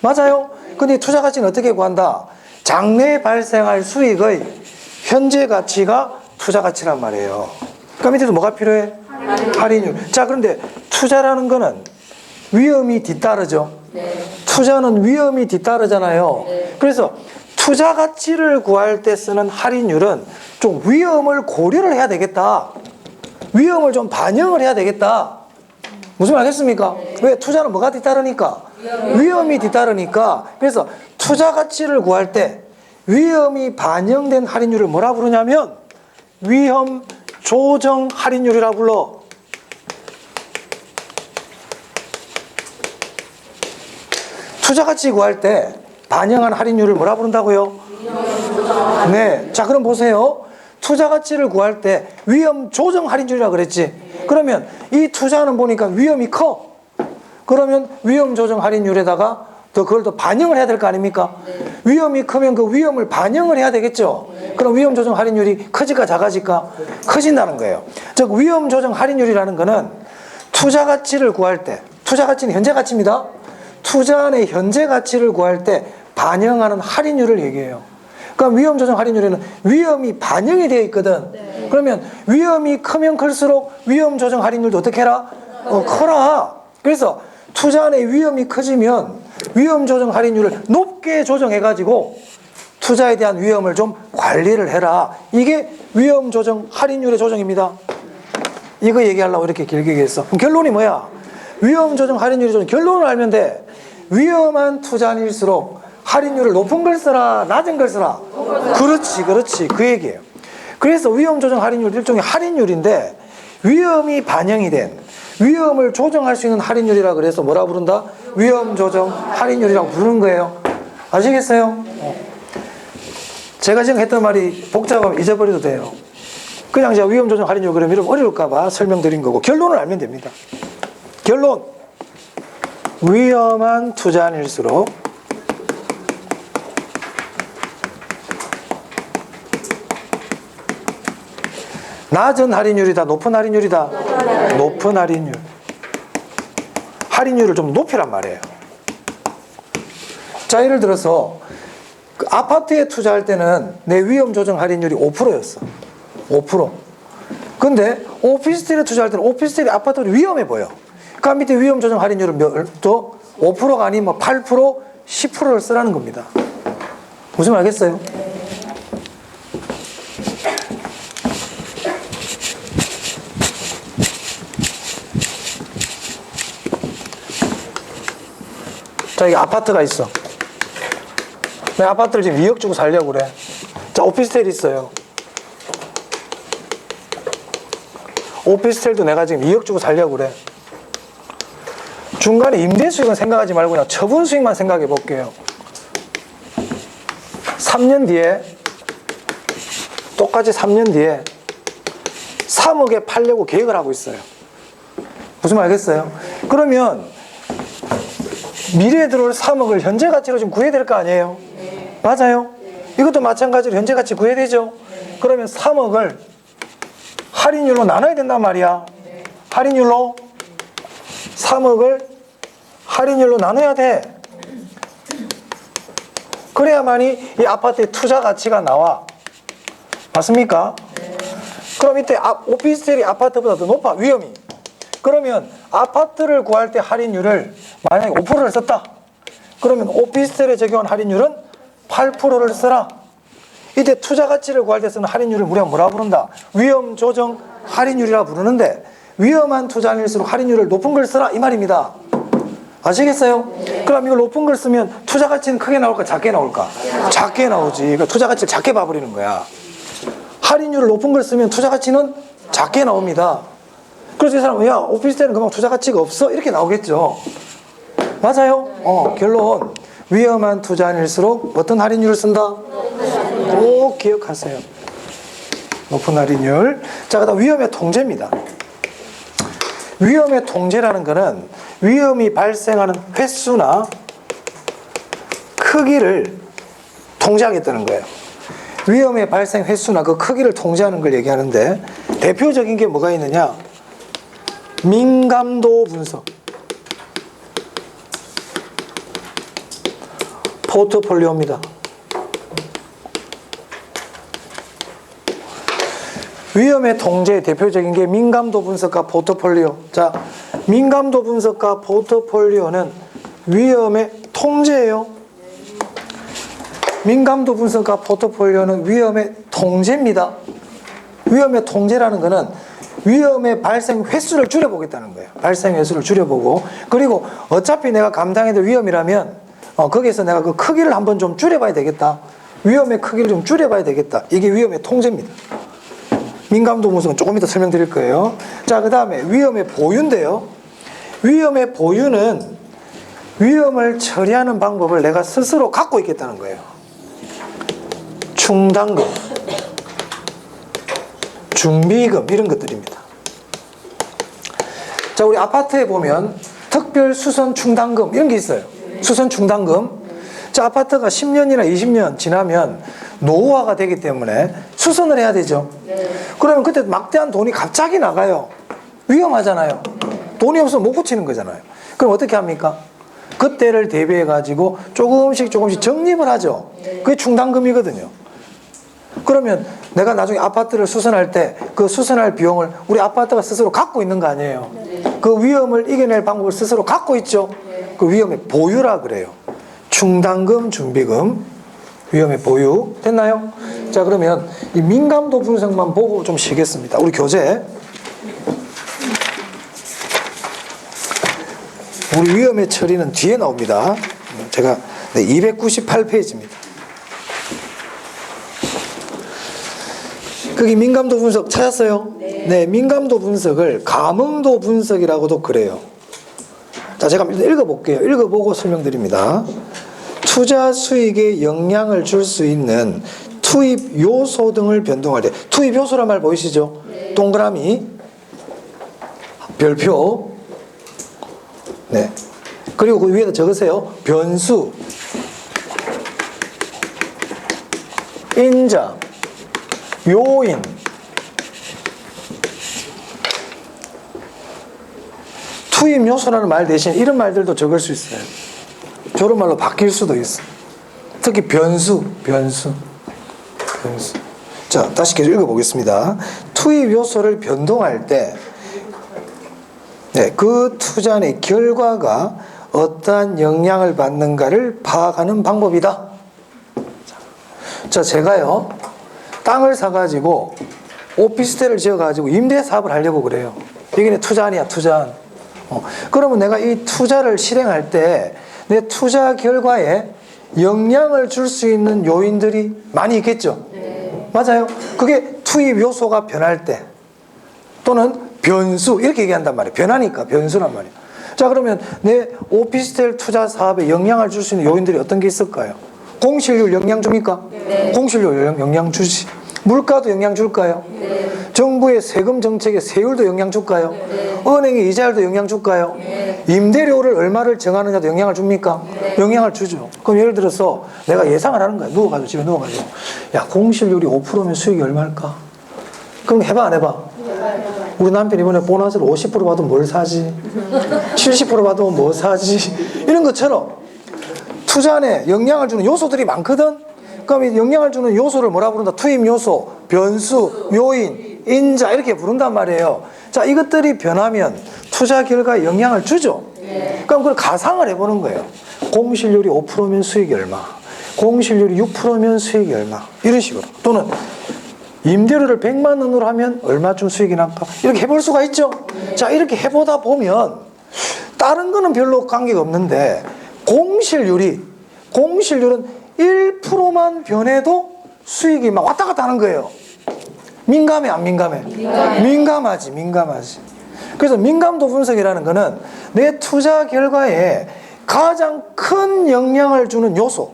맞아요? 근데 투자 가치는 어떻게 구한다? 장래에 발생할 수익의 현재 가치가 투자 가치란 말이에요. 그럼 밑에도 뭐가 필요해? 할인율. 자, 그런데 투자라는 거는 위험이 뒤따르죠. 투자는 위험이 뒤따르잖아요. 그래서 투자 가치를 구할 때 쓰는 할인율은 좀 위험을 고려를 해야 되겠다. 위험을 좀 반영을 해야 되겠다. 무슨 말 하겠습니까? 왜? 투자는 뭐가 뒤따르니까? 위험이 뒤따르니까. 그래서 투자 가치를 구할 때 위험이 반영된 할인율을 뭐라 부르냐면 위험 조정 할인율이라 불러. 투자 가치 구할 때 반영한 할인율을 뭐라 부른다고요? 네. 자, 그럼 보세요. 투자 가치를 구할 때 위험 조정 할인율이라고 그랬지. 그러면 이 투자는 보니까 위험이 커. 그러면 위험 조정 할인율에다가 그걸 더 반영을 해야 될 거 아닙니까? 위험이 크면 그 위험을 반영을 해야 되겠죠. 그럼 위험 조정 할인율이 커질까 작아질까? 커진다는 거예요. 즉 위험 조정 할인율이라는 거는 투자 가치를 구할 때, 투자 가치는 현재 가치입니다. 투자의 현재 가치를 구할 때 반영하는 할인율을 얘기해요. 그러니까 위험 조정 할인율에는 위험이 반영이 되어 있거든. 그러면 위험이 크면 클수록 위험 조정 할인율도 어떻게 해라? 커라. 그래서 투자 안의 위험이 커지면 위험 조정 할인율을 높게 조정해가지고 투자에 대한 위험을 좀 관리를 해라. 이게 위험 조정 할인율의 조정입니다. 이거 얘기하려고 이렇게 길게 얘기했어. 그럼 결론이 뭐야? 위험 조정 할인율의 조정. 결론을 알면 돼. 위험한 투자일수록 할인율을 높은 걸 써라, 낮은 걸 써라. 그렇지. 그 얘기예요. 그래서 위험 조정 할인율 일종의 할인율인데 위험이 반영이 된 위험을 조정할 수 있는 할인율이라 그래서 뭐라 부른다? 위험 조정 할인율이라고 부르는 거예요. 아시겠어요? 제가 지금 했던 말이 복잡하면 잊어버려도 돼요. 그냥 제가 위험 조정 할인율 그러면 이러면 어려울까봐 설명드린 거고 결론을 알면 됩니다. 결론. 위험한 투자일수록 낮은 할인율이다, 높은 할인율이다? 높은 할인율. 할인율을 좀 높이란 말이에요. 자, 예를 들어서 그 아파트에 투자할 때는 내 위험 조정 할인율이 5%였어. 5%. 근데 오피스텔에 투자할 때는 오피스텔이 아파트가 위험해 보여. 그 밑에 위험 조정 할인율은 또 5%가 아니면 8%, 10%를 쓰라는 겁니다. 무슨 말 알겠어요? 자, 여기 아파트가 있어. 내가 아파트를 지금 2억 주고 살려고 그래. 자, 오피스텔이 있어요. 오피스텔도 내가 지금 2억 주고 살려고 그래. 중간에 임대 수익은 생각하지 말고 그냥 처분 수익만 생각해 볼게요. 3년 뒤에, 똑같이 3년 뒤에 3억에 팔려고 계획을 하고 있어요. 무슨 말 알겠어요? 그러면 미래에 들어올 3억을 현재 가치로 좀 구해야 될 거 아니에요? 맞아요? 이것도 마찬가지로 현재 가치 구해야 되죠? 그러면 3억을 할인율로 나눠야 된단 말이야. 할인율로 3억을 할인율로 나눠야 돼. 그래야만이 이 아파트의 투자 가치가 나와. 맞습니까? 그럼 이때 오피스텔이 아파트보다 더 높아, 위험이. 그러면 아파트를 구할 때 할인율을 만약에 5%를 썼다. 그러면 오피스텔에 적용한 할인율은 8%를 써라. 이때 투자 가치를 구할 때 쓰는 할인율을 우리가 뭐라 부른다? 위험 조정 할인율이라 부르는데 위험한 투자일수록 할인율을 높은 걸 쓰라 이 말입니다. 아시겠어요? 그럼 이걸 높은 걸 쓰면 투자 가치는 크게 나올까 작게 나올까? 작게 나오지. 그러니까 투자 가치를 작게 봐버리는 거야. 할인율을 높은 걸 쓰면 투자 가치는 작게 나옵니다. 그래서 이 사람은 야 오피스텔은 그만 투자 가치가 없어 이렇게 나오겠죠. 맞아요? 결론. 위험한 투자일수록 어떤 할인율을 쓴다? 꼭 기억하세요. 높은 할인율. 자, 그다음 위험의 통제입니다. 위험의 통제라는 것은 위험이 발생하는 횟수나 크기를 통제하겠다는 거예요. 위험의 발생 횟수나 그 크기를 통제하는 걸 얘기하는데 대표적인 게 뭐가 있느냐? 민감도 분석, 포트폴리오입니다. 위험의 통제의 대표적인 게 민감도 분석과 포트폴리오. 자, 민감도 분석과 포트폴리오는 위험의 통제예요. 민감도 분석과 포트폴리오는 위험의 통제입니다. 위험의 통제라는 것은 위험의 발생 횟수를 줄여보겠다는 거예요. 발생 횟수를 줄여보고, 그리고 어차피 내가 감당해야 될 위험이라면 거기에서 내가 그 크기를 한번 좀 줄여봐야 되겠다. 위험의 크기를 좀 줄여봐야 되겠다. 이게 위험의 통제입니다. 민감도 분석은 조금 이따 설명드릴 거예요. 자, 그 다음에 위험의 보유인데요. 위험의 보유는 위험을 처리하는 방법을 내가 스스로 갖고 있겠다는 거예요. 충당금. 준비금 이런 것들입니다. 자, 우리 아파트에 보면 특별 수선 충당금 이런 게 있어요. 수선 충당금. 자, 아파트가 10년이나 20년 지나면 노후화가 되기 때문에 수선을 해야 되죠. 그러면 그때 막대한 돈이 갑자기 나가요. 위험하잖아요. 돈이 없으면 못 고치는 거잖아요. 그럼 어떻게 합니까? 그때를 대비해 가지고 조금씩 적립을 하죠. 그게 충당금이거든요. 그러면 내가 나중에 아파트를 수선할 때 그 수선할 비용을 우리 아파트가 스스로 갖고 있는 거 아니에요. 그 위험을 이겨낼 방법을 스스로 갖고 있죠. 그 위험의 보유라 그래요. 충당금, 준비금, 위험의 보유. 됐나요? 자, 그러면 이 민감도 분석만 보고 좀 쉬겠습니다. 우리 교재. 우리 위험의 처리는 뒤에 나옵니다. 제가 298페이지입니다. 거기 민감도 분석 찾았어요? 네, 민감도 분석을 감응도 분석이라고도 그래요. 자, 제가 읽어볼게요. 읽어보고 설명드립니다. 투자 수익에 영향을 줄 수 있는 투입 요소 등을 변동할 때, 투입 요소란 말 보이시죠? 동그라미, 별표, 네. 그리고 그 위에다 적으세요. 변수, 인자, 요인, 투입 요소라는 말 대신 이런 말들도 적을 수 있어요. 저런 말로 바뀔 수도 있어요. 특히 변수. 자, 다시 계속 읽어보겠습니다. 투입 요소를 변동할 때, 네, 그 투자의 결과가 어떠한 영향을 받는가를 파악하는 방법이다. 자, 제가요, 땅을 사가지고 오피스텔을 지어가지고 임대 사업을 하려고 그래요. 이게 투자 아니야, 투자. 그러면 내가 이 투자를 실행할 때 내 투자 결과에 영향을 줄 수 있는 요인들이 많이 있겠죠. 맞아요. 그게 투입 요소가 변할 때 또는 변수 이렇게 얘기한단 말이에요. 변하니까 변수란 말이에요. 자, 그러면 내 오피스텔 투자 사업에 영향을 줄 수 있는 요인들이 어떤 게 있을까요? 공실률 영향 줍니까? 네. 공실률 영향 주지. 물가도 영향 줄까요? 네. 정부의 세금 정책에 세율도 영향 줄까요? 네. 은행의 이자율도 영향 줄까요? 네. 임대료를 얼마를 정하느냐도 영향을 줍니까? 네. 영향을 주죠. 그럼 예를 들어서 내가 예상을 하는 거야. 누워가지고 집에 누워가지고 야, 공실률이 5%면 수익이 얼마일까? 그럼 해봐 안 해봐? 우리 남편 이번에 보너스를 50% 받으면 뭘 사지? 70% 받으면 뭐 사지? 이런 것처럼 투자 안에 영향을 주는 요소들이 많거든. 그럼 이 영향을 주는 요소를 뭐라 부른다? 투입 요소, 변수, 요인, 인자 이렇게 부른단 말이에요. 자, 이것들이 변하면 투자 결과에 영향을 주죠. 그럼 그걸 가상을 해보는 거예요. 공실률이 5%면 수익이 얼마? 공실률이 6%면 수익이 얼마? 이런 식으로. 또는 임대료를 100만 원으로 하면 얼마쯤 수익이 날까? 이렇게 해볼 수가 있죠. 자, 이렇게 해보다 보면 다른 거는 별로 관계가 없는데 공실률은 1%만 변해도 수익이 막 왔다 갔다 하는 거예요. 민감해 안 민감해? 민감하지. 그래서 민감도 분석이라는 거는 내 투자 결과에 가장 큰 영향을 주는 요소.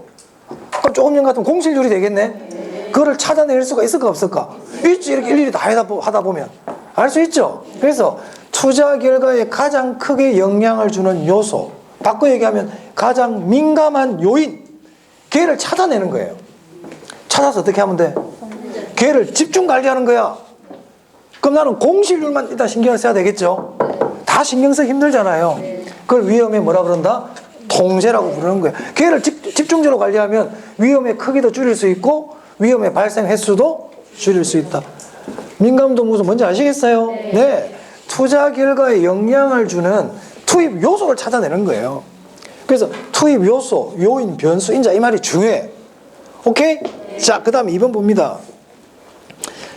그럼 조금 전 같으면 공실률이 되겠네. 그거를 찾아낼 수가 있을까 없을까? 있지. 이렇게 일일이 다 하다 보면 알 수 있죠. 그래서 투자 결과에 가장 크게 영향을 주는 요소, 바꿔 얘기하면 가장 민감한 요인, 걔를 찾아내는 거예요. 찾아서 어떻게 하면 돼? 걔를 집중 관리하는 거야. 그럼 나는 공실률만 일단 신경을 써야 되겠죠. 다 신경 쓰기 힘들잖아요. 그걸 위험에 뭐라 그런다? 통제라고 부르는 거예요. 걔를 집중적으로 관리하면 위험의 크기도 줄일 수 있고 위험의 발생 횟수도 줄일 수 있다. 민감도 무슨 뭔지 아시겠어요? 네. 투자 결과에 영향을 주는 투입 요소를 찾아내는 거예요. 그래서 투입 요소, 요인, 변수, 인자 이 말이 중요해. 오케이? 자, 그 다음에 2번 봅니다.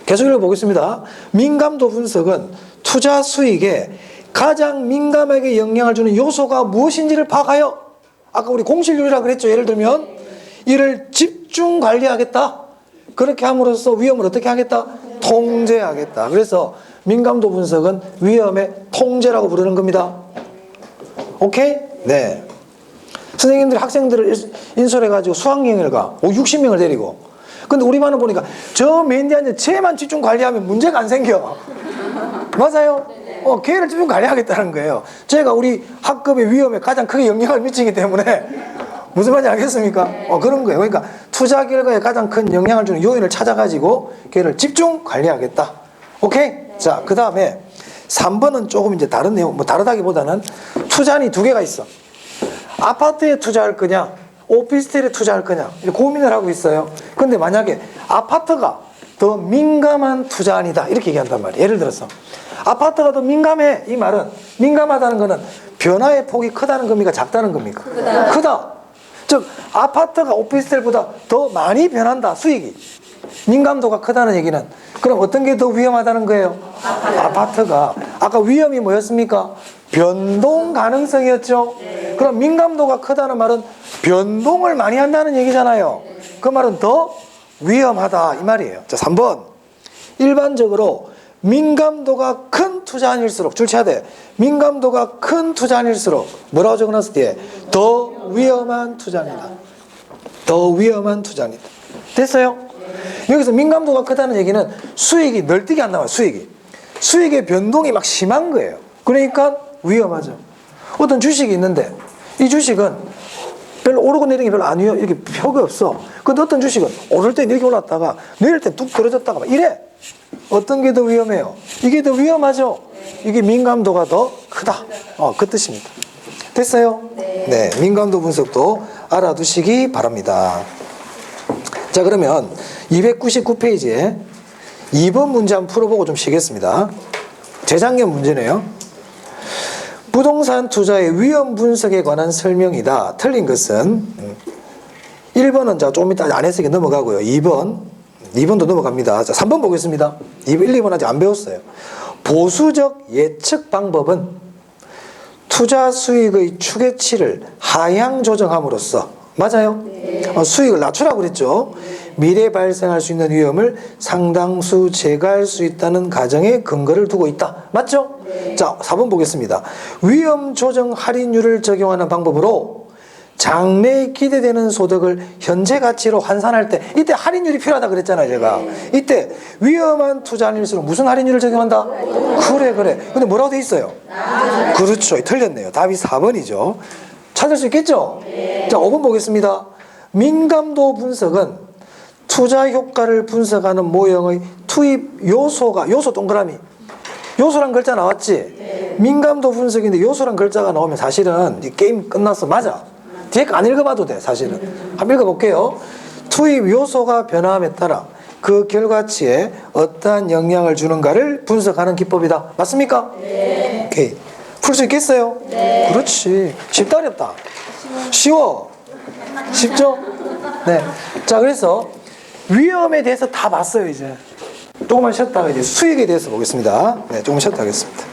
계속 읽어보겠습니다. 민감도 분석은 투자 수익에 가장 민감하게 영향을 주는 요소가 무엇인지를 파악하여, 아까 우리 공실률이라고 그랬죠. 예를 들면 이를 집중 관리하겠다. 그렇게 함으로써 위험을 어떻게 하겠다? 통제하겠다. 그래서 민감도 분석은 위험의 통제라고 부르는 겁니다. 오케이? 네. 선생님들이 학생들을 인솔해가지고 수학여행을 가. 60명을 데리고. 근데 우리 반은 보니까 저 맨 뒤에 앉은 쟤만 집중 관리하면 문제가 안 생겨. 맞아요? 걔를 집중 관리하겠다는 거예요. 제가 우리 학급의 위험에 가장 크게 영향을 미치기 때문에 무슨 말인지 알겠습니까? 그런 거예요. 그러니까 투자 결과에 가장 큰 영향을 주는 요인을 찾아가지고 걔를 집중 관리하겠다. 오케이? 자, 그 다음에 3번은 조금 이제 다른 내용, 뭐 다르다기보다는 투자안이 두 개가 있어. 아파트에 투자할 거냐, 오피스텔에 투자할 거냐, 이렇게 고민을 하고 있어요. 근데 만약에 아파트가 더 민감한 투자안이다, 이렇게 얘기한단 말이에요. 예를 들어서 아파트가 더 민감해. 이 말은 민감하다는 거는 변화의 폭이 크다는 겁니까, 작다는 겁니까? 크다. 즉 아파트가 오피스텔보다 더 많이 변한다, 수익이. 민감도가 크다는 얘기는 그럼 어떤 게 더 위험하다는 거예요? 아파트가. 아까 위험이 뭐였습니까? 변동 가능성이었죠. 그럼 민감도가 크다는 말은 변동을 많이 한다는 얘기잖아요. 그 말은 더 위험하다, 이 말이에요. 자, 3번. 일반적으로 민감도가 큰 투자안일수록, 줄쳐야 돼. 민감도가 큰 투자안일수록 뭐라고 적어놨을 때 더 위험한 투자안이다. 더 위험한 투자안이다. 됐어요? 여기서 민감도가 크다는 얘기는 수익이 널뛰기 안 나와요. 수익의 변동이 막 심한 거예요. 그러니까 위험하죠. 어떤 주식이 있는데 이 주식은 별로 오르고 내리는 게 별로 안 위험, 이렇게 벽이 없어. 근데 어떤 주식은 오를 때 이렇게 올랐다가 내릴 때 뚝 떨어졌다가 막 이래. 어떤 게 더 위험해요? 이게 더 위험하죠. 이게 민감도가 더 크다. 그 뜻입니다. 됐어요? 네, 민감도 분석도 알아두시기 바랍니다. 자, 그러면 299페이지에 2번 문제 한번 풀어보고 좀 쉬겠습니다. 재작년 문제네요. 부동산 투자의 위험 분석에 관한 설명이다. 틀린 것은 1번은 자, 좀 이따 안 해석에 넘어가고요. 2번도 넘어갑니다. 자, 3번 보겠습니다. 1, 2번 아직 안 배웠어요. 보수적 예측 방법은 투자 수익의 추계치를 하향 조정함으로써, 맞아요? 수익을 낮추라고 그랬죠. 미래 발생할 수 있는 위험을 상당수 제거할 수 있다는 가정에 근거를 두고 있다. 맞죠? 자, 4번 보겠습니다. 위험 조정 할인율을 적용하는 방법으로 장래에 기대되는 소득을 현재 가치로 환산할 때, 이때 할인율이 필요하다 그랬잖아요, 제가. 이때 위험한 투자일수록 무슨 할인율을 적용한다? 그래. 근데 뭐라고 돼 있어요? 그렇죠. 틀렸네요. 답이 4번이죠. 찾을 수 있겠죠? 자, 5번 보겠습니다. 민감도 분석은 투자 효과를 분석하는 모형의 투입 요소가, 요소 동그라미. 요소란 글자 나왔지? 민감도 분석인데 요소란 글자가 나오면 사실은 이 게임 끝났어. 맞아. 뒤에 거 안 읽어봐도 돼, 사실은. 한번 읽어볼게요. 투입 요소가 변화함에 따라 그 결과치에 어떠한 영향을 주는가를 분석하는 기법이다. 맞습니까? 네. 오케이. 풀 수 있겠어요? 네. 그렇지. 쉽다, 어렵다? 쉬워. 쉽죠? 네. 자, 그래서 위험에 대해서 다 봤어요, 이제. 조금만 쉬었다가 이제 수익에 대해서 보겠습니다. 네, 조금 쉬었다 하겠습니다.